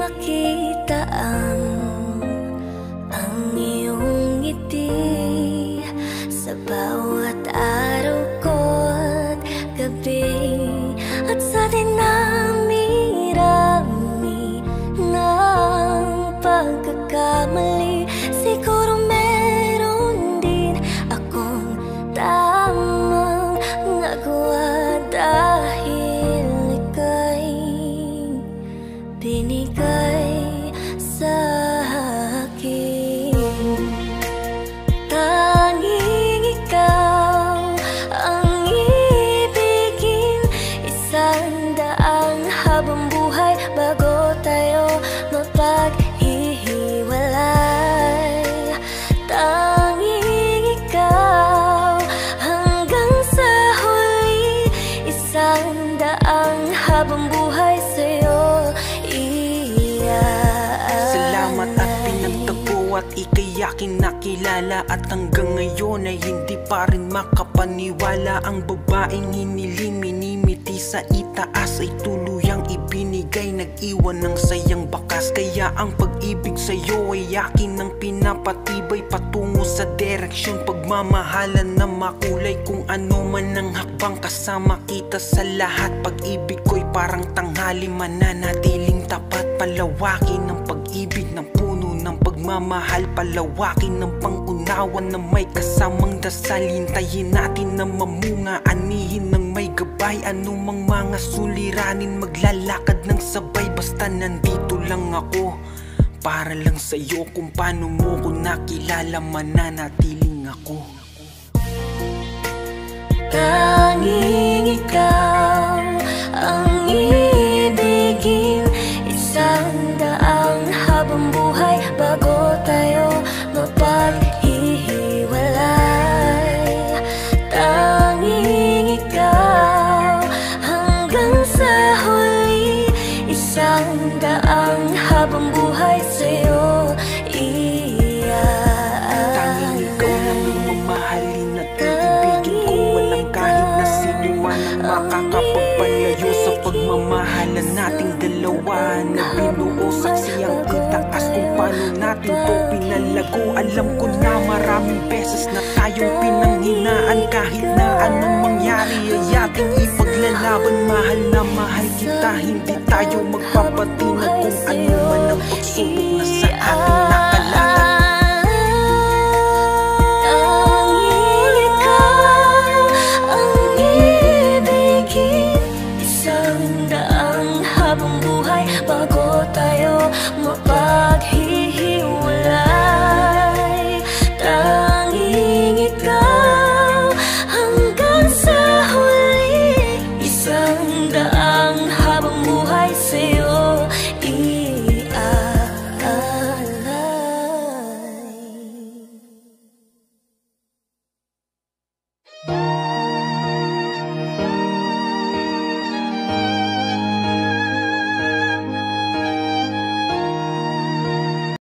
makita ang iyong ngiti sa bawat araw ko't gabi, at sa dinami-rami ng pagkakamali, siguro meron din akong tamang nagawa dahil ika'y binigay sa akin. Tanging ikaw ang ibigin, 100 habang buhay bago tayo mapaghihiwalay. Tanging ikaw hanggang sa huli, 100 habang buhay sa'yo iyan. Salamat at pinagtagpo at ika'y aking nakilala, at hanggang ngayon ay hindi pa rin makapaniwala. Ang babaeng hiniling minimiti sa itaas ay tuluyang ibinigay, nag-iwan ng sayang bakas. Kaya ang pag-ibig sa'yo ay akin ng pinapatibay patungo sa direksyon pagmamahalan na makulay. Kung ano man ang hakbang kasama kita sa lahat, pag-ibig ko'y parang tanghali, mananatiling tapat. Palawakin ng pag-ibig ng puno ng pagmamahal, palawakin ng pangunawa na may kasamang dasal. Hintayin natin na mamunga, anihin ng may gabay, anumang mga suliranin, maglalakad ng sabay. Basta nandito lang ako para lang sa'yo. Kung paano mo ko nakilala, mananatiling ako. Tanging ikaw ang ibigin, 100 habang buhay bago tayo mapaghihiwalay. Tanging ikaw hanggang sa huli, 100 habang buhay sa'yo iyan. Tanging ikaw lang ang mamahalin at iibigin ko, walang kahit na sino man ang makakapagpalayo sa pagmamahalan nating dalawa na binuo. Saksi ang itaas kung paano natin to pinalago. Alam ko na maraming beses na tayong pinanghinaan, kahit na anong mangyari ay ating ipaglalaban. Mahal na mahal kita, hindi tayo magpapatinag kung ano man ang pagsubok na sa ating nakalaban. Habang buhay bago tayo mapaghiwalay.